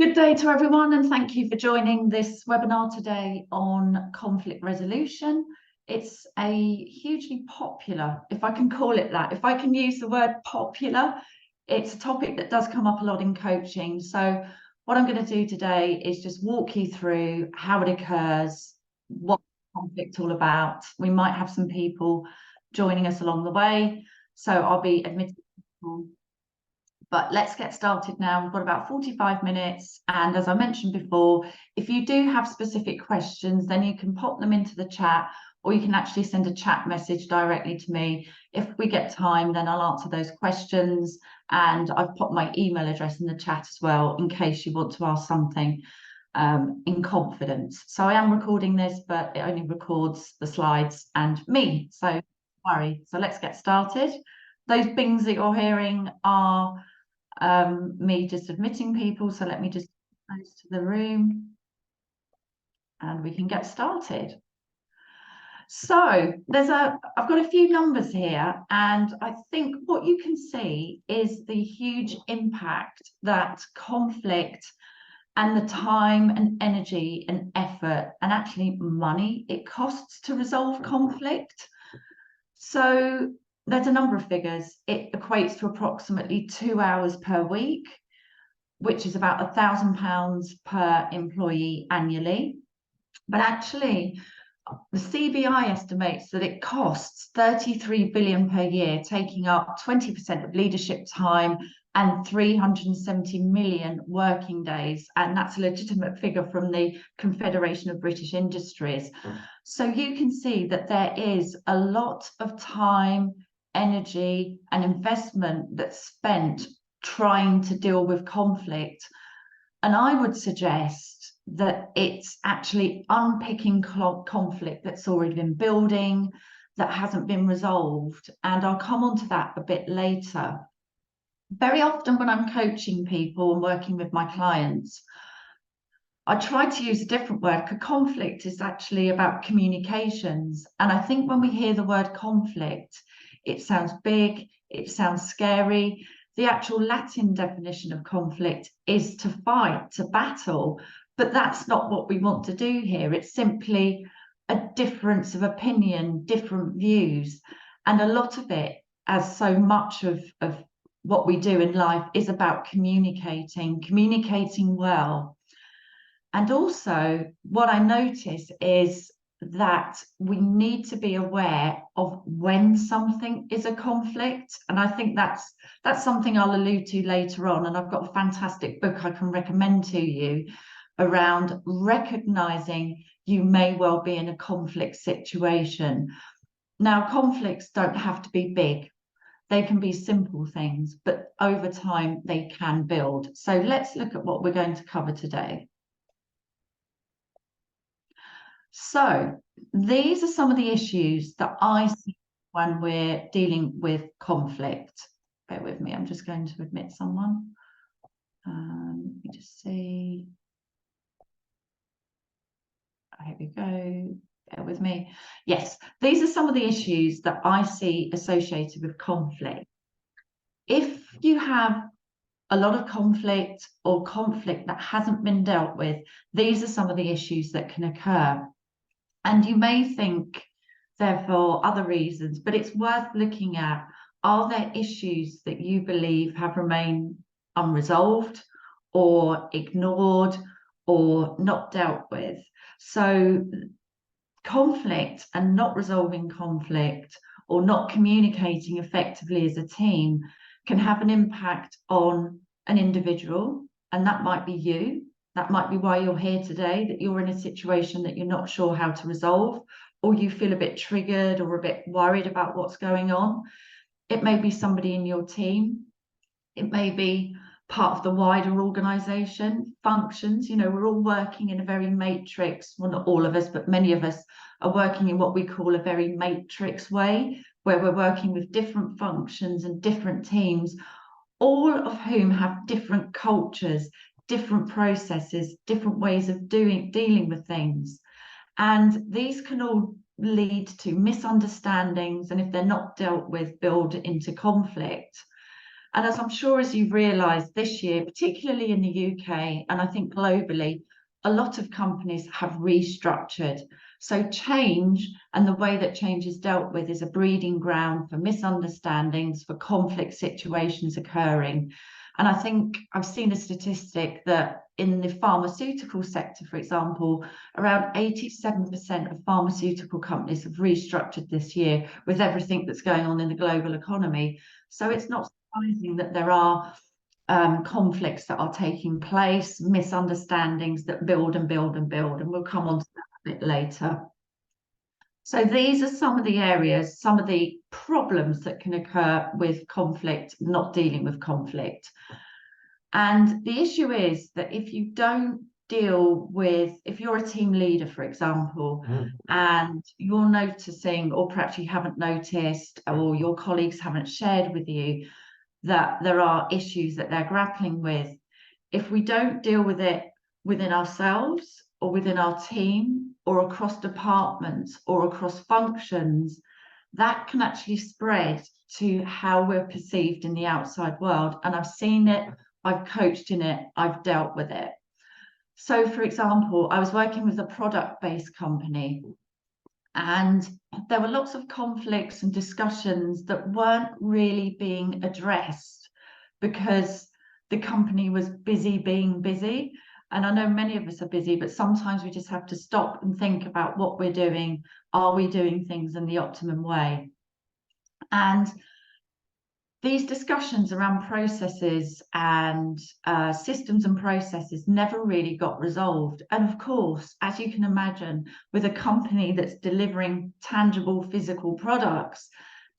Good day to everyone, and thank you for joining this webinar today on conflict resolution. It's a hugely popular, if I can call it that, if I can use the word popular, it's a topic that does come up a lot in coaching. So what I'm going to do today is just walk you through how it occurs, what conflict's all about. We might have some people joining us along the way, so I'll be admitting people. But let's get started now. We've got about 45 minutes. And as I mentioned before, if you do have specific questions, then you can pop them into the chat, or you can actually send a chat message directly to me. If we get time, then I'll answer those questions. And I've popped my email address in the chat as well, in case you want to ask something in confidence. So I am recording this, but it only records the slides and me. So don't worry. So let's get started. Those bings that you're hearing are me just admitting people. So let me just close to the room and we can get started. So I've got a few numbers here, and I think what you can see is the huge impact that conflict and the time and energy and effort and actually money it costs to resolve conflict. So there's a number of figures. It equates to approximately 2 hours per week, which is about £1,000 per employee annually. But actually, the CBI estimates that it costs 33 billion per year, taking up 20% of leadership time and 370 million working days. And that's a legitimate figure from the Confederation of British Industries. So you can see that there is a lot of time, energy, and investment that's spent trying to deal with conflict. And I would suggest that it's actually unpicking conflict that's already been building, that hasn't been resolved. And I'll come on to that a bit later. Very often when I'm coaching people and working with my clients, I try to use a different word, because conflict is actually about communications. And I think when we hear the word conflict, it sounds big, it sounds scary. The actual Latin definition of conflict is to fight, to battle, but that's not what we want to do here. It's simply a difference of opinion, different views. And a lot of it, as so much of what we do in life, is about communicating well. And also what I notice is that we need to be aware of when something is a conflict. And I think that's something I'll allude to later on. And I've got a fantastic book I can recommend to you around recognizing you may well be in a conflict situation. Now, conflicts don't have to be big. They can be simple things, but over time they can build. So let's look at what we're going to cover today. So these are some of the issues that I see when we're dealing with conflict. Bear with me, I'm just going to admit someone. Let me just see. Here we go. Bear with me. Yes, these are some of the issues that I see associated with conflict. If you have a lot of conflict or conflict that hasn't been dealt with, these are some of the issues that can occur. And you may think they're for other reasons, but it's worth looking at. Are there issues that you believe have remained unresolved or ignored or not dealt with? So conflict and not resolving conflict or not communicating effectively as a team can have an impact on an individual, and that might be you. That might be why you're here today, that you're in a situation that you're not sure how to resolve, or you feel a bit triggered or a bit worried about what's going on. It may be somebody in your team. It may be part of the wider organization functions. You know, we're all working in a very matrix, well, not all of us, but many of us are working in what we call a very matrix way, where we're working with different functions and different teams, all of whom have different cultures, different processes, different ways of dealing with things. And these can all lead to misunderstandings, and if they're not dealt with, build into conflict. And as I'm sure as you've realised this year, particularly in the UK, and I think globally, a lot of companies have restructured. So change and the way that change is dealt with is a breeding ground for misunderstandings, for conflict situations occurring. And I think I've seen a statistic that in the pharmaceutical sector, for example, around 87% of pharmaceutical companies have restructured this year with everything that's going on in the global economy. So it's not surprising that there are conflicts that are taking place, misunderstandings that build and build and build, and we'll come on to that a bit later. So these are some of the areas, some of the problems that can occur with conflict, not dealing with conflict. And the issue is that if you don't deal with, if you're a team leader, for example, and you're noticing, or perhaps you haven't noticed, or your colleagues haven't shared with you that there are issues that they're grappling with, if we don't deal with it within ourselves or within our team or across departments or across functions, that can actually spread to how we're perceived in the outside world. And I've seen it, I've coached in it, I've dealt with it. So, for example, I was working with a product-based company, and there were lots of conflicts and discussions that weren't really being addressed because the company was busy being busy. And I know many of us are busy, but sometimes we just have to stop and think about what we're doing. Are we doing things in the optimum way? And these discussions around processes and systems and processes never really got resolved. And of course, as you can imagine, with a company that's delivering tangible physical products,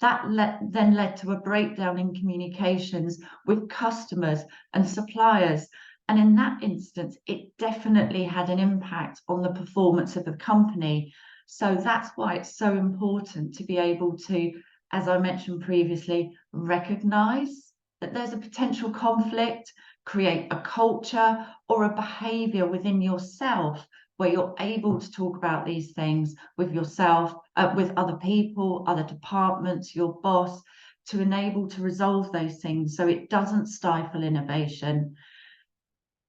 that then led to a breakdown in communications with customers and suppliers. And in that instance, it definitely had an impact on the performance of the company. So that's why it's so important to be able to, as I mentioned previously, recognize that there's a potential conflict, create a culture or a behavior within yourself where you're able to talk about these things with yourself, with other people, other departments, your boss, to enable to resolve those things so it doesn't stifle innovation.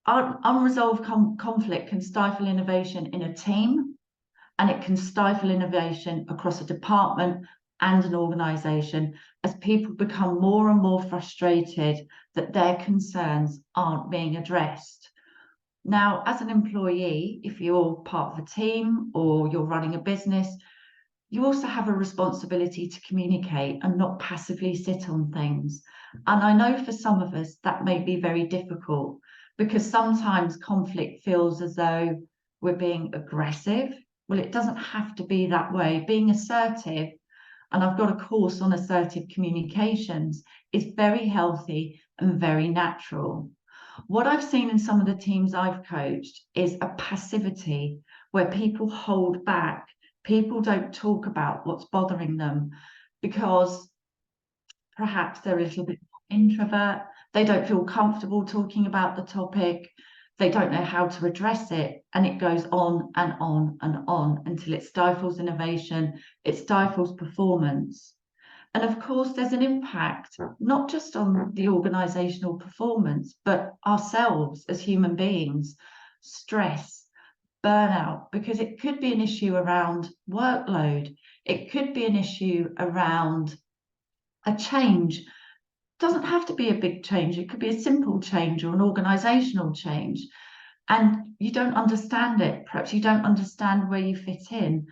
Unresolved conflict can stifle innovation in a team, and it can stifle innovation across a department and an organisation as people become more and more frustrated that their concerns aren't being addressed. Now, as an employee, if you're part of a team or you're running a business, you also have a responsibility to communicate and not passively sit on things. And I know for some of us that may be very difficult because sometimes conflict feels as though we're being aggressive. Well, it doesn't have to be that way. Being assertive, and I've got a course on assertive communications, is very healthy and very natural. What I've seen in some of the teams I've coached is a passivity where people hold back. People don't talk about what's bothering them because perhaps they're a little bit introvert. They don't feel comfortable talking about the topic. They don't know how to address it. And it goes on and on and on until it stifles innovation, it stifles performance. And of course, there's an impact, not just on the organizational performance, but ourselves as human beings, stress, burnout, because it could be an issue around workload. It could be an issue around a change. Doesn't have to be a big change. It could be a simple change or an organizational change. And you don't understand it. Perhaps you don't understand where you fit in.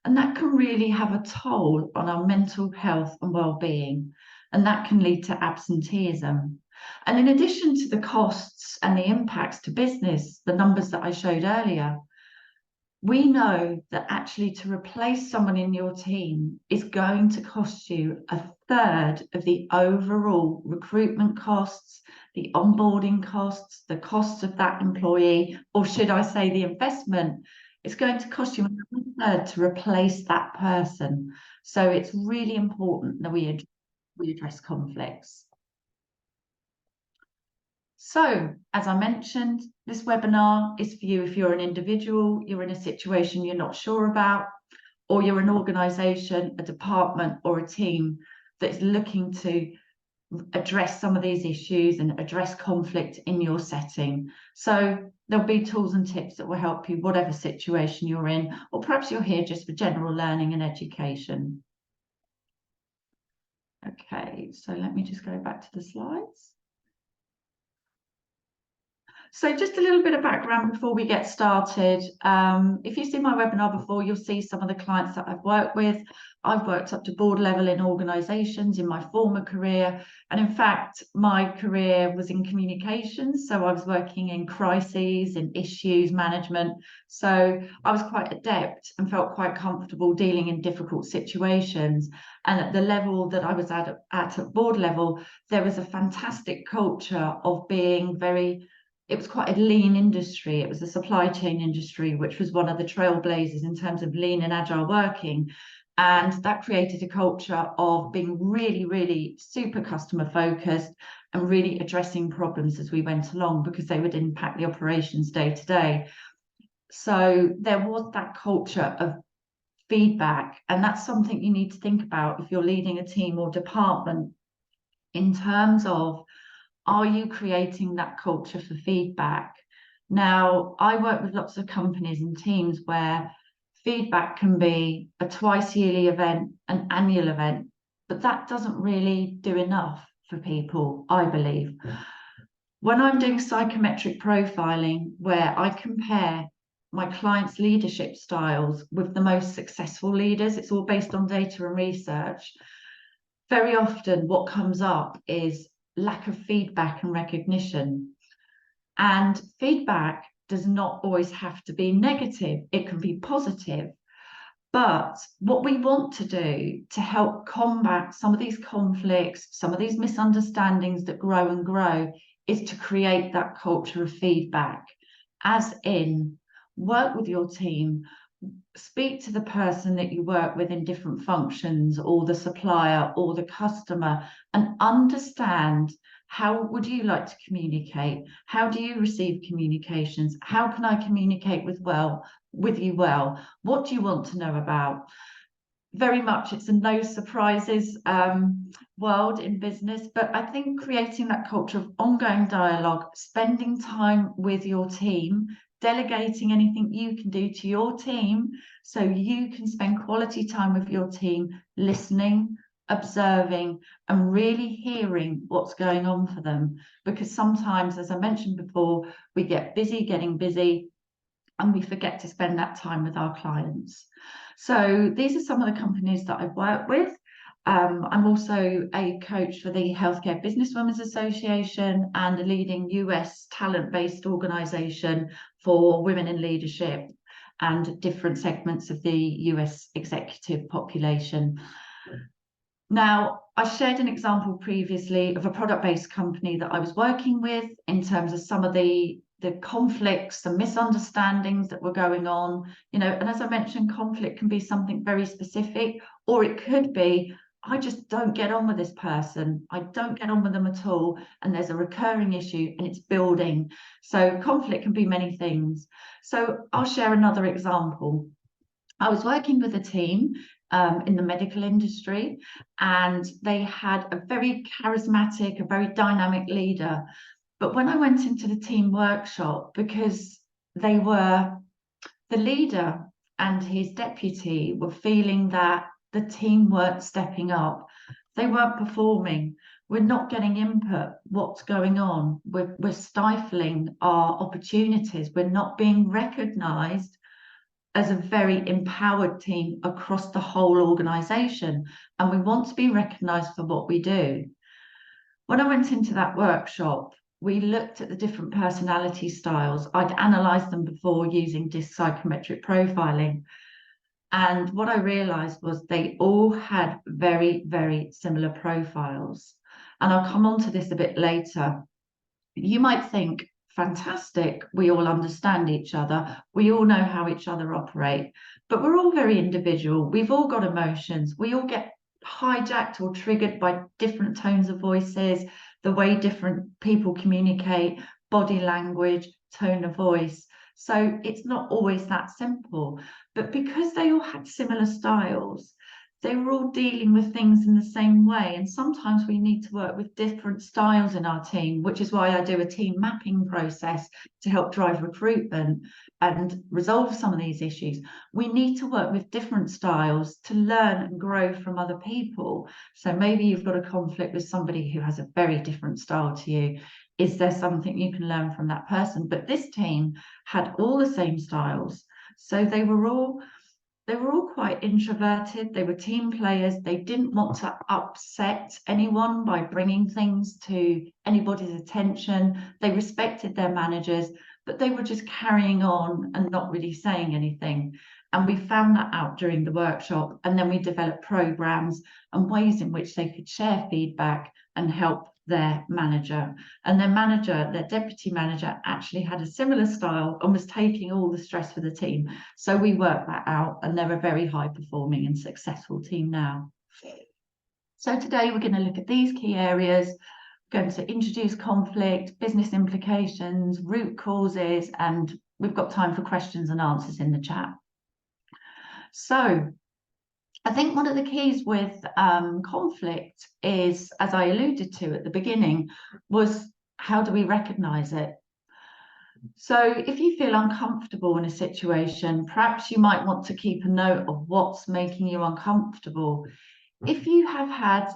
And that can really have a toll on our mental health and well-being. And that can lead to absenteeism. And in addition to the costs and the impacts to business, the numbers that I showed earlier, we know that actually to replace someone in your team is going to cost you a third of the overall recruitment costs, the onboarding costs, the costs of that employee, or should I say the investment. It's going to cost you a third to replace that person. So it's really important that we address conflicts. So, as I mentioned, this webinar is for you if you're an individual, you're in a situation you're not sure about, or you're an organisation, a department or a team that's looking to address some of these issues and address conflict in your setting. So there'll be tools and tips that will help you, whatever situation you're in, or perhaps you're here just for general learning and education. Okay, so let me just go back to the slides. So just a little bit of background before we get started. If you've seen my webinar before, you'll see some of the clients that I've worked with. I've worked up to board level in organisations in my former career. And in fact, my career was in communications. So I was working in crises and issues management. So I was quite adept and felt quite comfortable dealing in difficult situations. And at the level that I was at board level, there was a fantastic culture of being it was quite a lean industry. It was the supply chain industry, which was one of the trailblazers in terms of lean and agile working. And that created a culture of being really, really super customer focused and really addressing problems as we went along, because they would impact the operations day to day. So there was that culture of feedback. And that's something you need to think about if you're leading a team or department, in terms of, are you creating that culture for feedback? Now, I work with lots of companies and teams where feedback can be a twice yearly event, an annual event, but that doesn't really do enough for people, I believe. When I'm doing psychometric profiling, where I compare my clients' leadership styles with the most successful leaders, it's all based on data and research. Very often what comes up is lack of feedback and recognition. And feedback does not always have to be negative. It can be positive. But what we want to do to help combat some of these conflicts, some of these misunderstandings that grow and grow, is to create that culture of feedback, as in work with your team, speak to the person that you work with in different functions, or the supplier or the customer, and understand, how would you like to communicate? How do you receive communications? How can I communicate with you well? What do you want to know about? Very much it's a no surprises world in business, but I think creating that culture of ongoing dialogue, spending time with your team, delegating anything you can do to your team so you can spend quality time with your team, listening, observing, and really hearing what's going on for them. Because sometimes, as I mentioned before, we get busy getting busy and we forget to spend that time with our clients. So these are some of the companies that I've worked with. I'm also a coach for the Healthcare Businesswomen's Association and a leading US talent-based organization for women in leadership and different segments of the US executive population. Now, I shared an example previously of a product-based company that I was working with in terms of some of the conflicts, the misunderstandings that were going on, and as I mentioned, conflict can be something very specific, or it could be, I just don't get on with this person. I don't get on with them at all. And there's a recurring issue and it's building. So conflict can be many things. So I'll share another example. I was working with a team in the medical industry, and they had a very charismatic, a very dynamic leader. But when I went into the team workshop, because the leader and his deputy were feeling that the team weren't stepping up, they weren't performing, we're not getting input, what's going on, we're stifling our opportunities, we're not being recognised as a very empowered team across the whole organisation, and we want to be recognised for what we do. When I went into that workshop, we looked at the different personality styles. I'd analysed them before using DISC psychometric profiling. And what I realised was they all had very, very similar profiles. And I'll come on to this a bit later. You might think, fantastic, we all understand each other. We all know how each other operate. But we're all very individual. We've all got emotions. We all get hijacked or triggered by different tones of voices, the way different people communicate, body language, tone of voice. So it's not always that simple. But because they all had similar styles, they were all dealing with things in the same way. And sometimes we need to work with different styles in our team, which is why I do a team mapping process to help drive recruitment and resolve some of these issues. We need to work with different styles to learn and grow from other people. So maybe you've got a conflict with somebody who has a very different style to you. Is there something you can learn from that person? But this team had all the same styles. So they were all quite introverted. They were team players. They didn't want to upset anyone by bringing things to anybody's attention. They respected their managers, but they were just carrying on and not really saying anything. And we found that out during the workshop. And then we developed programs and ways in which they could share feedback and help their manager. And their deputy manager, actually had a similar style and was taking all the stress for the team. So we worked that out, and they're a very high performing and successful team now. So today we're going to look at these key areas. We're going to introduce conflict, business implications, root causes, and we've got time for questions and answers in the chat. So I think one of the keys with conflict is, as I alluded to at the beginning, was how do we recognize it? So if you feel uncomfortable in a situation, perhaps you might want to keep a note of what's making you uncomfortable. If you have had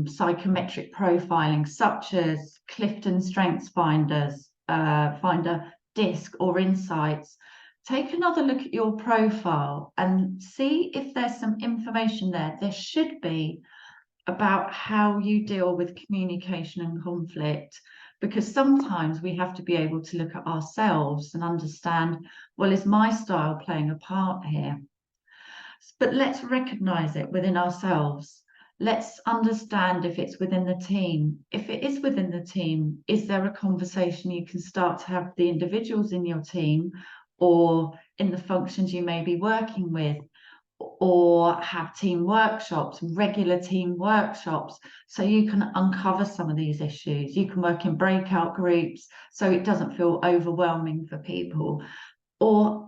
psychometric profiling, such as Clifton Strengths Finder, DISC, or Insights, take another look at your profile and see if there's some information there. There should be, about how you deal with communication and conflict, because sometimes we have to be able to look at ourselves and understand, well, is my style playing a part here? But let's recognize it within ourselves. Let's understand if it's within the team. If it is within the team, is there a conversation you can start to have with the individuals in your team, or in the functions you may be working with, or have team workshops, regular team workshops, so you can uncover some of these issues. You can work in breakout groups so it doesn't feel overwhelming for people. Or,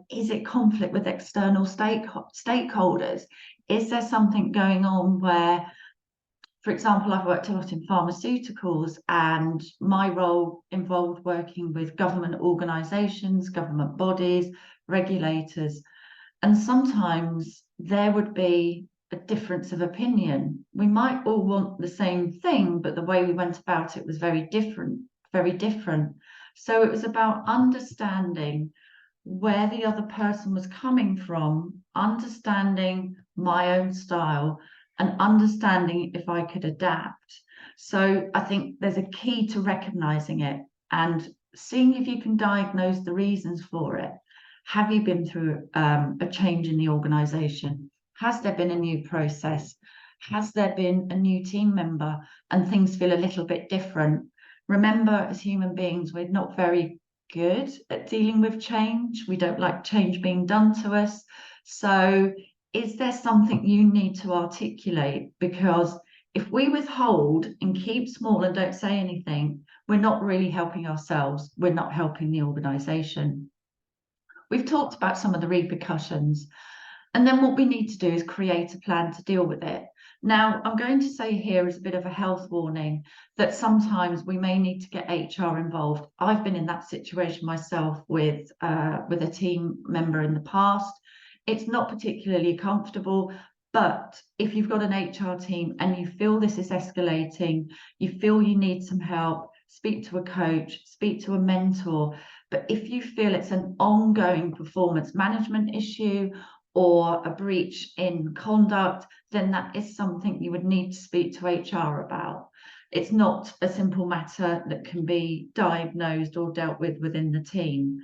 is it conflict with external stakeholders? Is there something going on where, for example, I've worked a lot in pharmaceuticals, and my role involved working with government organisations, government bodies, regulators. And sometimes there would be a difference of opinion. We might all want the same thing, but the way we went about it was very different, very different. So it was about understanding where the other person was coming from, understanding my own style, and understanding if I could adapt. So I think there's a key to recognizing it and seeing if you can diagnose the reasons for it. Have you been through a change in the organization? Has there been a new process? Has there been a new team member and things feel a little bit different? Remember, as human beings, we're not very good at dealing with change. We don't like change being done to us. So is there something you need to articulate? Because if we withhold and keep small and don't say anything, we're not really helping ourselves. We're not helping the organization. We've talked about some of the repercussions, and then what we need to do is create a plan to deal with it. Now, I'm going to say here as a bit of a health warning that sometimes we may need to get HR involved. I've been in that situation myself with a team member in the past. It's not particularly comfortable, but if you've got an HR team and you feel this is escalating, you feel you need some help, speak to a coach, speak to a mentor. But if you feel it's an ongoing performance management issue or a breach in conduct, then that is something you would need to speak to HR about. It's not a simple matter that can be diagnosed or dealt with within the team.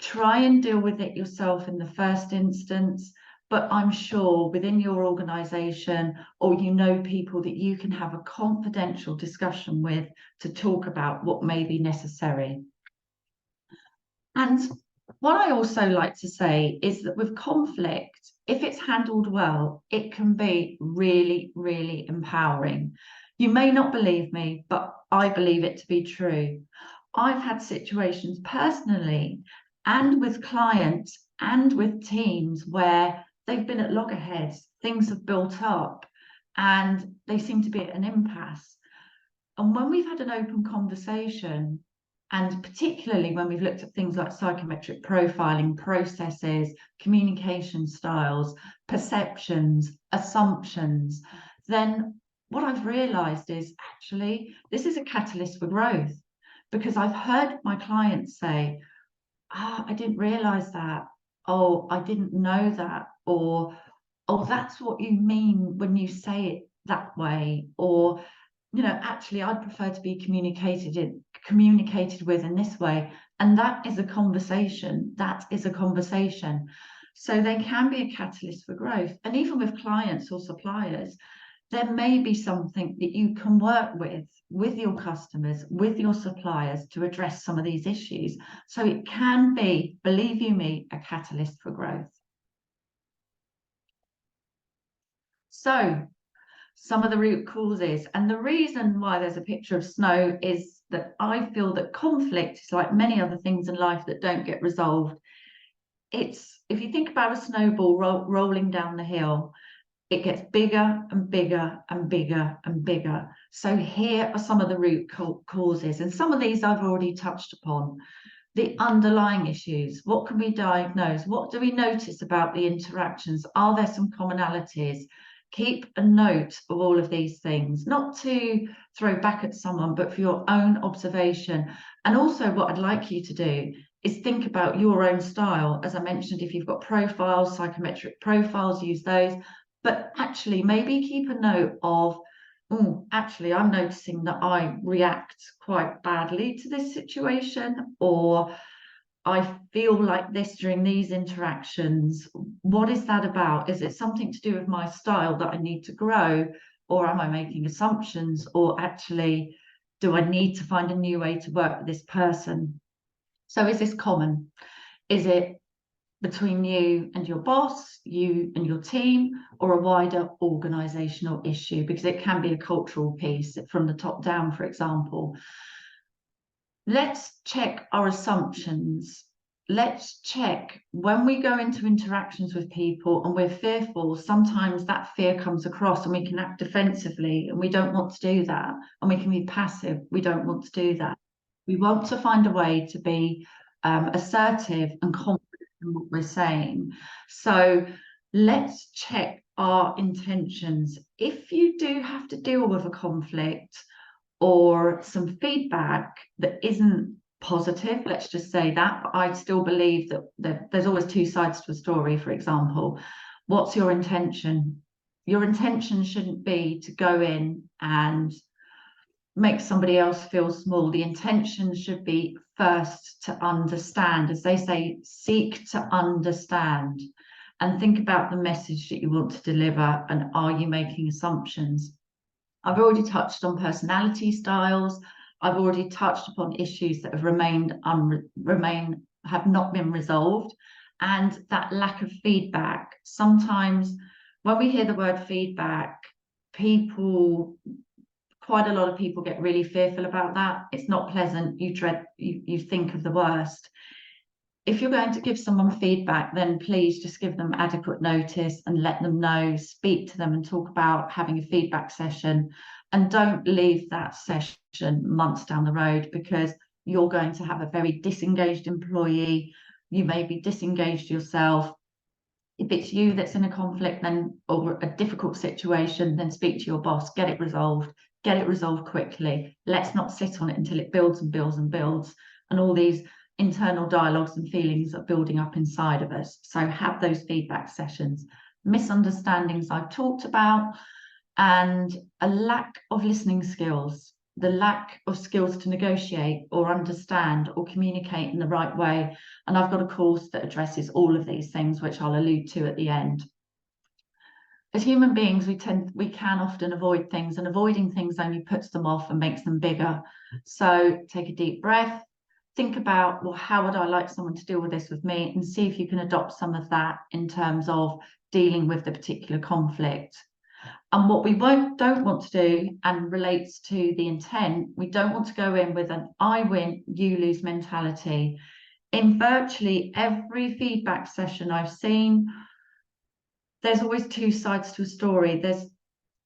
Try and deal with it yourself in the first instance, but I'm sure within your organisation, or people that you can have a confidential discussion with to talk about what may be necessary. And what I also like to say is that with conflict, if it's handled well, it can be really, really empowering. You may not believe me, but I believe it to be true. I've had situations personally and with clients and with teams where they've been at loggerheads. things have built up and they seem to be at an impasse. And when we've had an open conversation, and particularly when we've looked at things like psychometric profiling, processes, communication styles, perceptions, assumptions, then what I've realized is actually this is a catalyst for growth, because I've heard my clients say, I didn't realize that. Oh, I didn't know that. Or, oh, that's what you mean when you say it that way. Or, actually, I'd prefer to be communicated with in this way. And that is a conversation. That is a conversation. So they can be a catalyst for growth. And even with clients or suppliers, there may be something that you can work with your customers, with your suppliers to address some of these issues. So it can be, believe you me, a catalyst for growth. So some of the root causes, and the reason why there's a picture of snow is that I feel that conflict is like many other things in life that don't get resolved. It's, if you think about a snowball rolling down the hill, it gets bigger and bigger and bigger and bigger. So here are some of the root causes, and some of these I've already touched upon. The underlying issues, what can we diagnose? What do we notice about the interactions? Are there some commonalities? Keep a note of all of these things, not to throw back at someone, but for your own observation. And also what I'd like you to do is think about your own style. As I mentioned, if you've got profiles, psychometric profiles, use those. But actually, maybe keep a note of, oh, actually, I'm noticing that I react quite badly to this situation, or I feel like this during these interactions. What is that about? Is it something to do with my style that I need to grow? Or am I making assumptions? Or actually, do I need to find a new way to work with this person? So is this common? Is it between you and your boss, you and your team, or a wider organizational issue? Because it can be a cultural piece from the top down, for example. Let's check our assumptions. Let's check when we go into interactions with people and we're fearful, sometimes that fear comes across and we can act defensively, and we don't want to do that. And we can be passive. We don't want to do that. We want to find a way to be assertive and confident in what we're saying. So let's check our intentions. If you do have to deal with a conflict or some feedback that isn't positive, let's just say that, but I still believe that there's always two sides to a story. For example, what's your intention? Your intention shouldn't be to go in and make somebody else feel small. The intention should be first to understand, as they say, seek to understand, and think about the message that you want to deliver, and are you making assumptions? I've already touched on personality styles. I've already touched upon issues that have have not been resolved, and that lack of feedback. Sometimes when we hear the word feedback, quite a lot of people get really fearful about that. It's not pleasant. You think of the worst. If you're going to give someone feedback, then please just give them adequate notice and let them know, speak to them and talk about having a feedback session, and don't leave that session months down the road, because you're going to have a very disengaged employee. You may be disengaged yourself. If it's you that's in a conflict then, or a difficult situation, then speak to your boss, get it resolved quickly. Let's not sit on it until it builds and builds and builds, and all these internal dialogues and feelings are building up inside of us. So have those feedback sessions. Misunderstandings I've talked about, and a lack of listening skills, the lack of skills to negotiate or understand or communicate in the right way. And I've got a course that addresses all of these things, which I'll allude to at the end. As human beings, we can often avoid things, and avoiding things only puts them off and makes them bigger. So take a deep breath. Think about, well, how would I like someone to deal with this with me, and see if you can adopt some of that in terms of dealing with the particular conflict. And what we don't want to do, and relates to the intent, we don't want to go in with an I win, you lose mentality. In virtually every feedback session I've seen, there's always two sides to a story.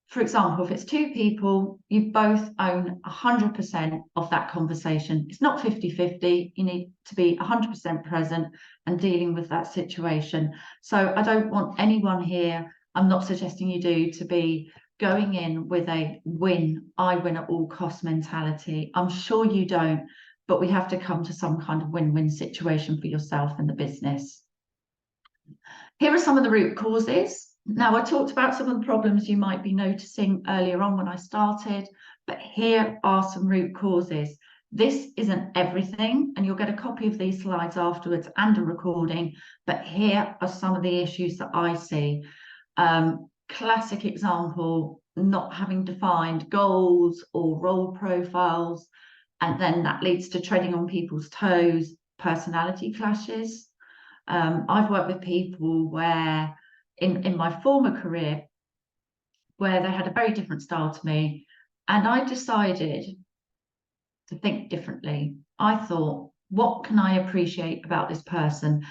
For example, if it's two people, you both own 100% of that conversation. It's not 50-50. You need to be 100% present and dealing with that situation. So I don't want anyone here, I'm not suggesting you do, to be going in with a I win at all cost mentality. I'm sure you don't, but we have to come to some kind of win-win situation for yourself and the business. Here are some of the root causes. Now, I talked about some of the problems you might be noticing earlier on when I started, but here are some root causes. This isn't everything, and you'll get a copy of these slides afterwards and a recording, but here are some of the issues that I see. Classic example, not having defined goals or role profiles, and then that leads to treading on people's toes, personality clashes. I've worked with people where in my former career, where they had a very different style to me, and I decided to think differently. I thought, what can I appreciate about this person?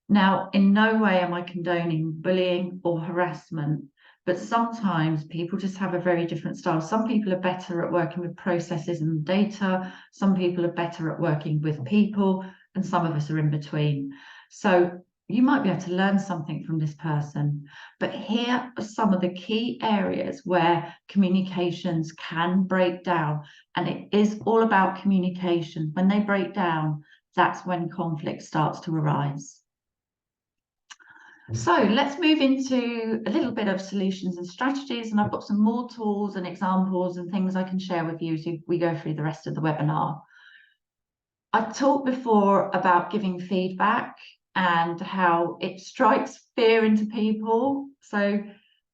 Now, in no way am I condoning bullying or harassment, but sometimes people just have a very different style. Some people are better at working with processes and data. Some people are better at working with people, and some of us are in between. So you might be able to learn something from this person, but here are some of the key areas where communications can break down, and it is all about communication. When they break down, that's when conflict starts to arise. So let's move into a little bit of solutions and strategies, and I've got some more tools and examples and things I can share with you as we go through the rest of the webinar. I talked before about giving feedback and how it strikes fear into people. So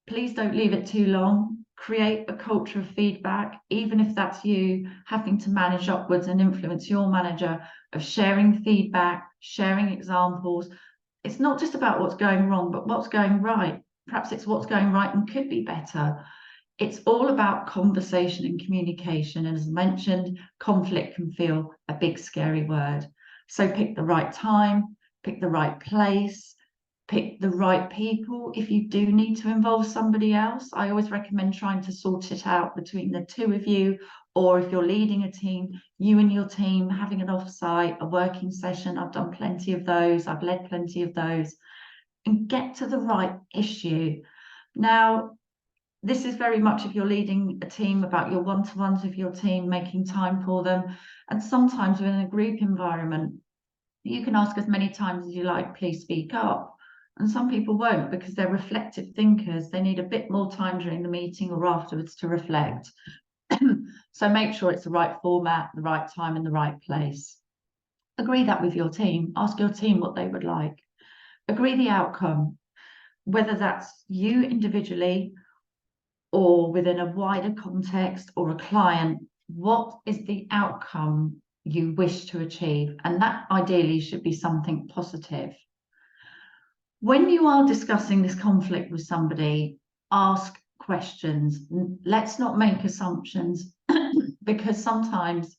please don't leave it too long. Create a culture of feedback, even if that's you having to manage upwards and influence your manager, of sharing feedback, sharing examples. It's not just about what's going wrong, but what's going right. Perhaps it's what's going right and could be better. It's all about conversation and communication. And as mentioned, conflict can feel a big, scary word. So pick the right time, pick the right place, pick the right people. If you do need to involve somebody else, I always recommend trying to sort it out between the two of you, or if you're leading a team, you and your team having an offsite, a working session. I've done plenty of those. I've led plenty of those, and get to the right issue. Now, this is very much if you're leading a team about your one-to-ones with your team, making time for them. And sometimes within a group environment, you can ask as many times as you like, please speak up. And some people won't, because they're reflective thinkers. They need a bit more time during the meeting or afterwards to reflect. So make sure it's the right format, the right time, and the right place. Agree that with your team. Ask your team what they would like. Agree the outcome, whether that's you individually or within a wider context or a client. What is the outcome you wish to achieve? And that ideally should be something positive. When you are discussing this conflict with somebody, ask questions. Let's not make assumptions, because sometimes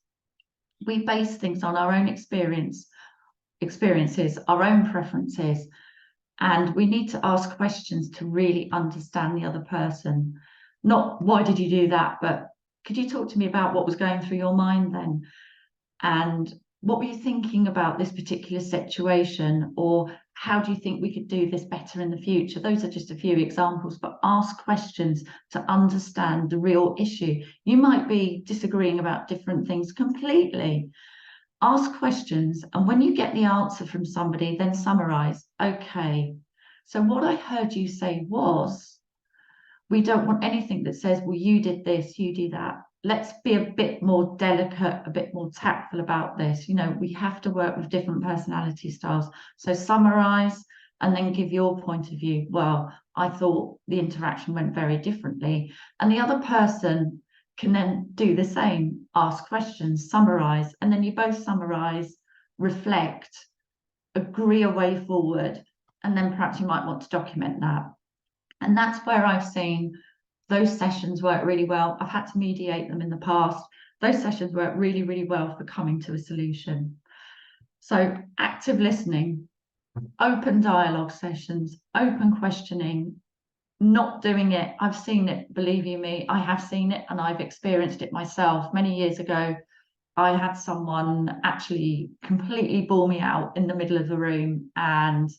we base things on our own experiences, our own preferences, and we need to ask questions to really understand the other person. Not why did you do that, but could you talk to me about what was going through your mind then? And what were you thinking about this particular situation? Or how do you think we could do this better in the future? Those are just a few examples, but ask questions to understand the real issue. You might be disagreeing about different things completely. Ask questions, and when you get the answer from somebody, then summarize. Okay, so what I heard you say was, we don't want anything that says, well, you did this, you do that. Let's be a bit more delicate, a bit more tactful about this. You know, we have to work with different personality styles. So summarize and then give your point of view. Well, I thought the interaction went very differently. And the other person can then do the same, ask questions, summarize, and then you both summarize, reflect, agree a way forward, and then perhaps you might want to document that. And that's where I've seen those sessions work really well. I've had to mediate them in the past. Those sessions work really, really well for coming to a solution. So active listening, open dialogue sessions, open questioning, not doing it. I've seen it, believe you me, I have seen it and I've experienced it myself. Many years ago, I had someone actually completely bore me out in the middle of the room, and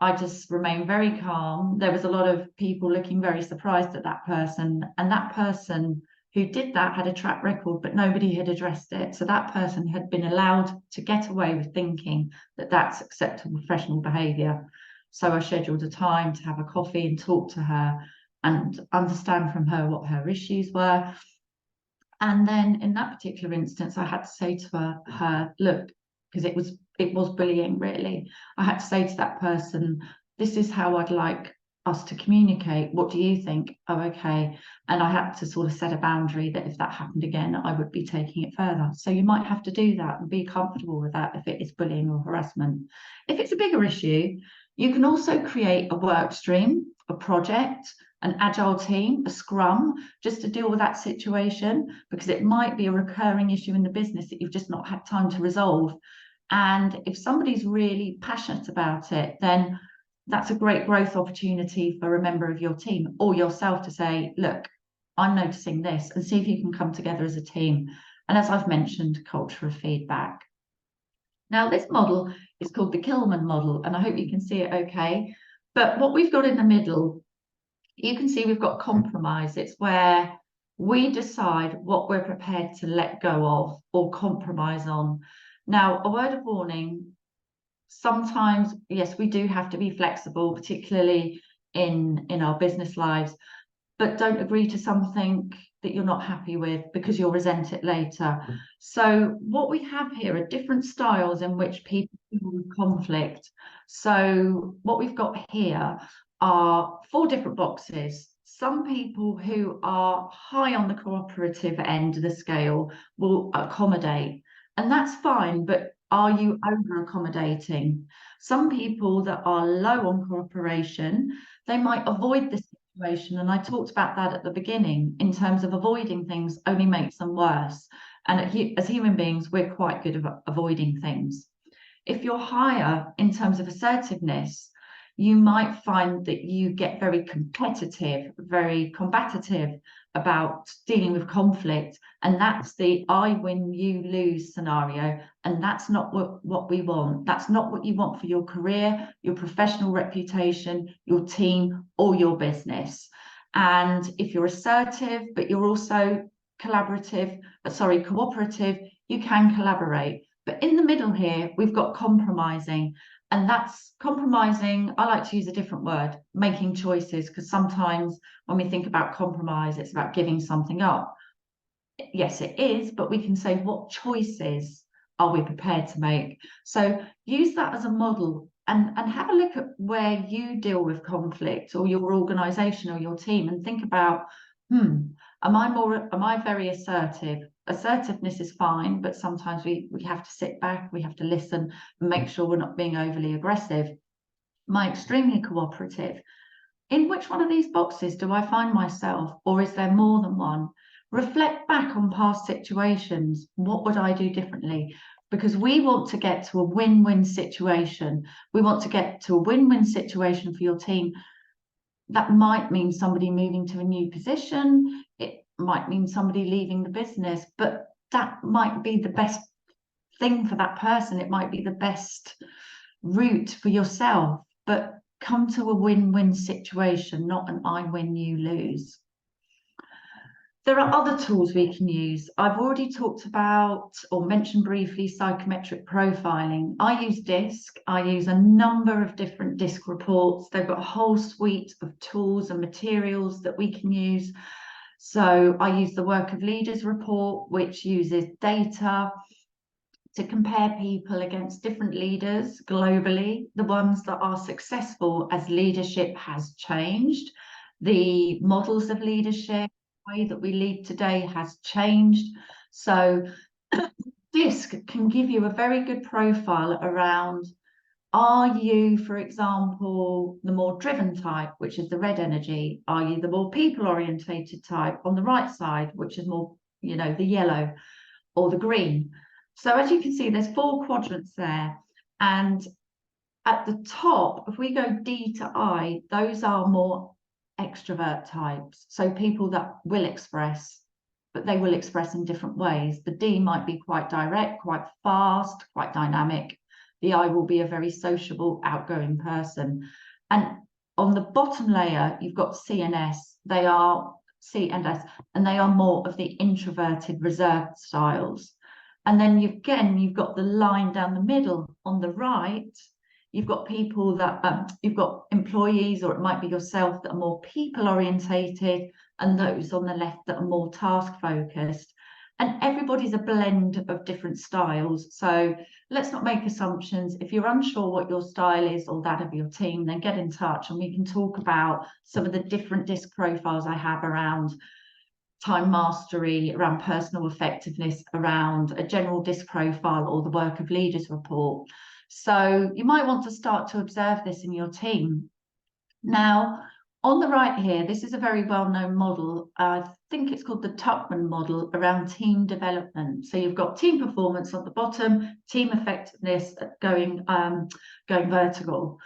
I just remained very calm. There was a lot of people looking very surprised at that person, and that person who did that had a track record, but nobody had addressed it. So that person had been allowed to get away with thinking that that's acceptable professional behaviour. So I scheduled a time to have a coffee and talk to her and understand from her what her issues were. And then in that particular instance, I had to say to her, look, because it was bullying, really. I had to say to that person, this is how I'd like us to communicate. What do you think? Oh, okay. And I had to sort of set a boundary that if that happened again, I would be taking it further. So you might have to do that and be comfortable with that if it is bullying or harassment. If it's a bigger issue, you can also create a work stream, a project, an agile team, a scrum, just to deal with that situation, because it might be a recurring issue in the business that you've just not had time to resolve. And if somebody's really passionate about it, then that's a great growth opportunity for a member of your team or yourself to say, look, I'm noticing this, and see if you can come together as a team. And as I've mentioned, culture of feedback. Now, this model is called the Kilman model, and I hope you can see it okay. But what we've got in the middle, you can see we've got compromise. It's where we decide what we're prepared to let go of or compromise on. Now, a word of warning, sometimes, yes, we do have to be flexible, particularly in our business lives, but don't agree to something that you're not happy with because you'll resent it later. So what we have here are different styles in which people deal with conflict. So what we've got here are 4 different boxes. Some people who are high on the cooperative end of the scale will accommodate, and that's fine, but are you over accommodating? Some people that are low on cooperation, they might avoid the situation, and I talked about that at the beginning. In terms of avoiding things only makes them worse, and as human beings, we're quite good at avoiding things. If you're higher in terms of assertiveness, you might find that you get very competitive, very combative about dealing with conflict. And that's the I win, you lose scenario. And that's not what we want. That's not what you want for your career, your professional reputation, your team, or your business. And if you're assertive, but you're also cooperative, you can collaborate. But in the middle here, we've got compromising. And that's compromising. I like to use a different word, making choices, because sometimes when we think about compromise, it's about giving something up. Yes, it is, but we can say, what choices are we prepared to make? So use that as a model and have a look at where you deal with conflict, or your organization or your team, and think about, am I very assertive? Assertiveness is fine, but sometimes we have to sit back, we have to listen and make sure we're not being overly aggressive. Am I extremely cooperative? In which one of these boxes do I find myself, or is there more than one? Reflect back on past situations. What would I do differently? Because we want to get to a win-win situation. We want to get to a win-win situation for your team. That might mean somebody moving to a new position. It might mean somebody leaving the business, but that might be the best thing for that person. It might be the best route for yourself, but come to a win-win situation, not an I win, you lose. There are other tools we can use. I've already talked about or mentioned briefly psychometric profiling. I use DISC. I use a number of different DISC reports. They've got a whole suite of tools and materials that we can use. So I use the Work of Leaders report, which uses data to compare people against different leaders globally, the ones that are successful as leadership has changed, the models of leadership, way that we lead today has changed. So DISC can give you a very good profile around, are you, for example, the more driven type, which is the red energy? Are you the more people orientated type on the right side, which is more, the yellow or the green? So as you can see, there's 4 quadrants there. And at the top, if we go D to I, those are more extrovert types. So people that will express, but they will express in different ways. The D might be quite direct, quite fast, quite dynamic. The I will be a very sociable, outgoing person. And on the bottom layer, you've got C and S. They are C and S, and they are more of the introverted, reserved styles. And then you've got the line down the middle on the right. You've got people that you've got employees, or it might be yourself, that are more people orientated, and those on the left that are more task focused. And everybody's a blend of different styles. So let's not make assumptions. If you're unsure what your style is or that of your team, then get in touch and we can talk about some of the different DISC profiles I have around time mastery, around personal effectiveness, around a general DISC profile, or the work of leaders report. So you might want to start to observe this in your team. Now, on the right here, this is a very well-known model. I think it's called the Tuckman model around team development. So you've got team performance on the bottom, team effectiveness going vertical.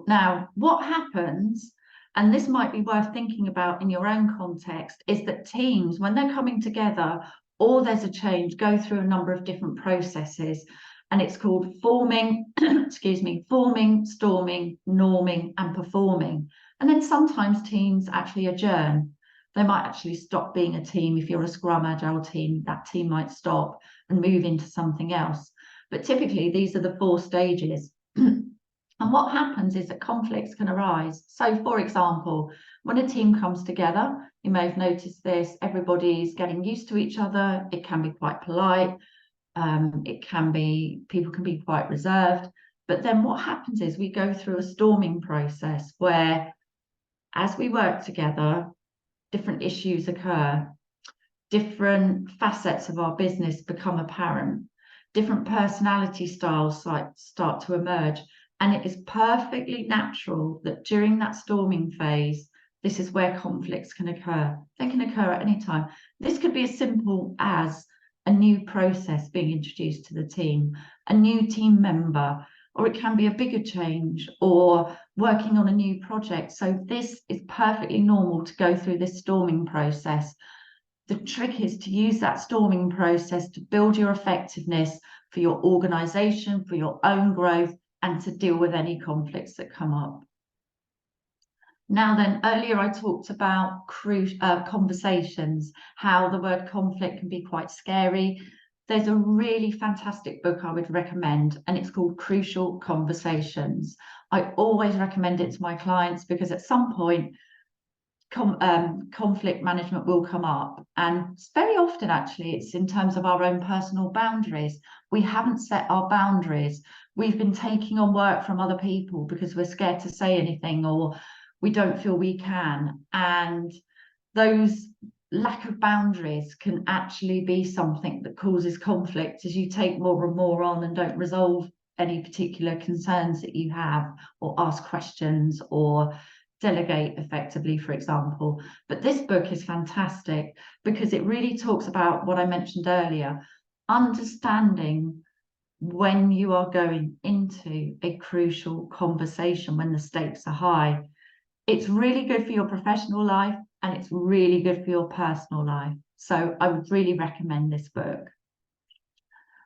Now, what happens, and this might be worth thinking about in your own context, is that teams, when they're coming together or there's a change, go through a number of different processes. And it's called forming, forming, storming, norming, and performing. And then sometimes teams actually adjourn. They might actually stop being a team. If you're a Scrum Agile team, that team might stop and move into something else. But typically, these are the 4 stages. And what happens is that conflicts can arise. So, for example, when a team comes together, you may have noticed this, everybody's getting used to each other. It can be quite polite. People can be quite reserved. But then what happens is we go through a storming process where, as we work together, different issues occur, different facets of our business become apparent, different personality styles start to emerge. And it is perfectly natural that during that storming phase, this is where conflicts can occur. They can occur at any time. This could be as simple as a new process being introduced to the team, a new team member, or it can be a bigger change, or working on a new project. So this is perfectly normal to go through this storming process. The trick is to use that storming process to build your effectiveness for your organization, for your own growth, and to deal with any conflicts that come up. Now then, earlier I talked about conversations, how the word conflict can be quite scary. There's a really fantastic book I would recommend, and it's called Crucial Conversations. I always recommend it to my clients because at some point, conflict management will come up. And very often, actually, it's in terms of our own personal boundaries. We haven't set our boundaries. We've been taking on work from other people because we're scared to say anything, or we don't feel we can. And those lack of boundaries can actually be something that causes conflict as you take more and more on and don't resolve any particular concerns that you have, or ask questions, or delegate effectively, for example. But this book is fantastic because it really talks about what I mentioned earlier, understanding when you are going into a crucial conversation, when the stakes are high. It's really good for your professional life, and it's really good for your personal life. So I would really recommend this book.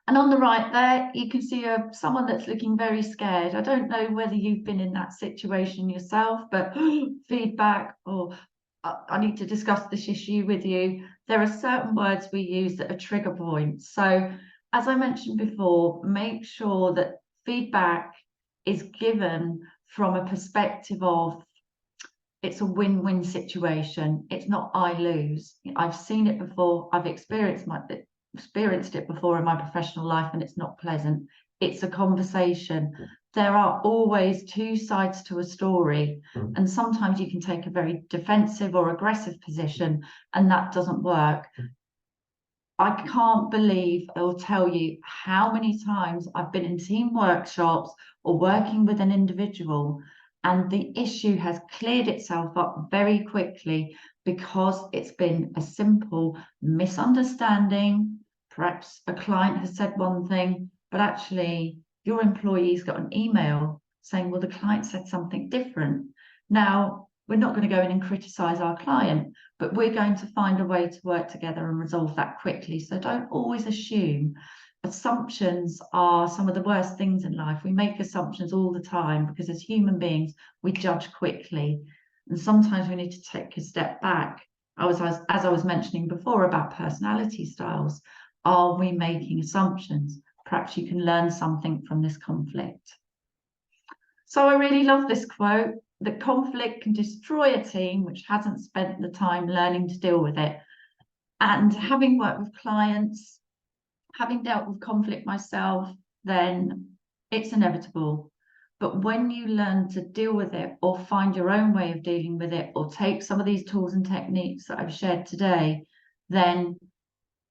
And on the right there, you can see someone that's looking very scared. I don't know whether you've been in that situation yourself, but feedback, or I need to discuss this issue with you. There are certain words we use that are trigger points. So as I mentioned before, make sure that feedback is given from a perspective of it's a win-win situation. It's not I lose. I've seen it before. I've experienced it before in my professional life, and it's not pleasant. It's a conversation. There are always 2 sides to a story, and sometimes you can take a very defensive or aggressive position, and that doesn't work. I can't believe or tell you how many times I've been in team workshops or working with an individual, and the issue has cleared itself up very quickly because it's been a simple misunderstanding. Perhaps a client has said one thing, but actually your employee's got an email saying, well, the client said something different. Now, We're not going to go in and criticize our client, but we're going to find a way to work together and resolve that quickly. So don't always assume. Assumptions are some of the worst things in life. We make assumptions all the time because as human beings, we judge quickly. And sometimes we need to take a step back. As I was mentioning before about personality styles, are we making assumptions? Perhaps you can learn something from this conflict. So I really love this quote, that conflict can destroy a team which hasn't spent the time learning to deal with it. And having worked with clients, having dealt with conflict myself, then it's inevitable. But when you learn to deal with it or find your own way of dealing with it or take some of these tools and techniques that I've shared today, then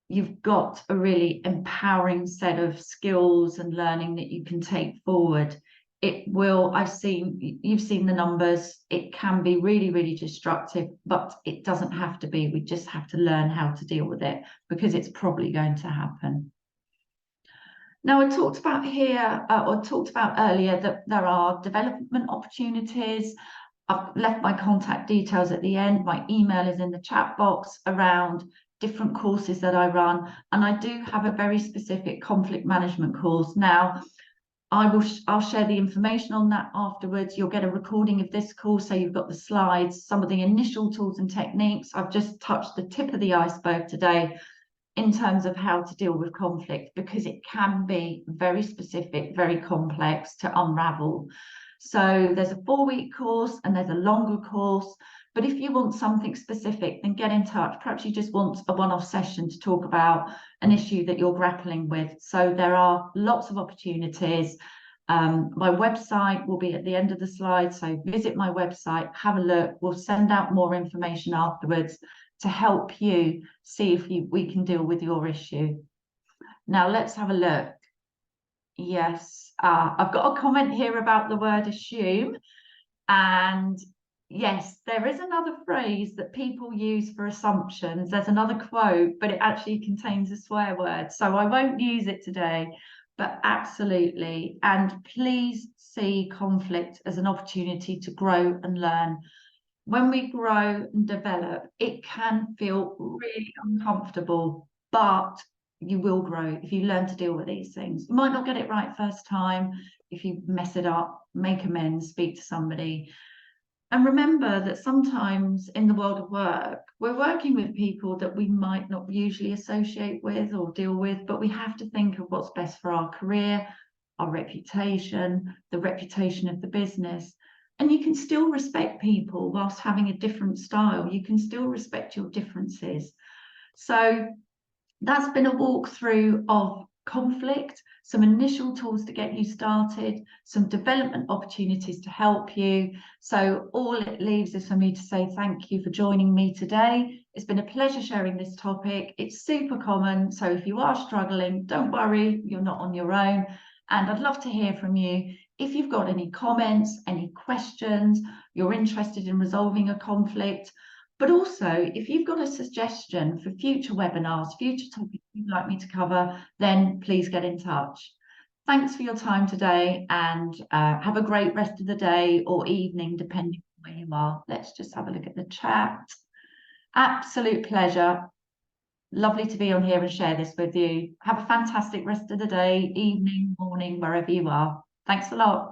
you've got a really empowering set of skills and learning that you can take forward. It will, you've seen the numbers, it can be really, really destructive, but it doesn't have to be. We just have to learn how to deal with it because it's probably going to happen. Now, I talked about here, or talked about earlier, that there are development opportunities. I've left my contact details at the end. My email is in the chat box around different courses that I run. And I do have a very specific conflict management course. Now, I'll share the information on that afterwards. You'll get a recording of this course, so you've got the slides, some of the initial tools and techniques. I've just touched the tip of the iceberg today in terms of how to deal with conflict, because it can be very specific, very complex to unravel. So there's a 4-week course and there's a longer course. But if you want something specific, then get in touch. Perhaps you just want a one-off session to talk about an issue that you're grappling with. So there are lots of opportunities. My website will be at the end of the slide. So visit my website, have a look. We'll send out more information afterwards to help you see if we can deal with your issue. Now let's have a look. Yes, I've got a comment here about the word assume. And yes, there is another phrase that people use for assumptions. There's another quote, but it actually contains a swear word. So I won't use it today, but absolutely. And please see conflict as an opportunity to grow and learn. When we grow and develop, it can feel really uncomfortable, but you will grow if you learn to deal with these things. You might not get it right first time. If you mess it up, make amends, speak to somebody. And remember that sometimes in the world of work, we're working with people that we might not usually associate with or deal with, but we have to think of what's best for our career, our reputation, the reputation of the business. And you can still respect people whilst having a different style. You can still respect your differences. So that's been a walkthrough of conflict, some initial tools to get you started, some development opportunities to help you. So all it leaves is for me to say thank you for joining me today. It's been a pleasure sharing this topic. It's super common. So if you are struggling, don't worry, you're not on your own. And I'd love to hear from you. If you've got any comments, any questions, you're interested in resolving a conflict, but also if you've got a suggestion for future webinars, future topics you'd like me to cover, then please get in touch. Thanks for your time today, and have a great rest of the day or evening, depending on where you are. Let's just have a look at the chat. Absolute pleasure. Lovely to be on here and share this with you. Have a fantastic rest of the day, evening, morning, wherever you are. Thanks a lot.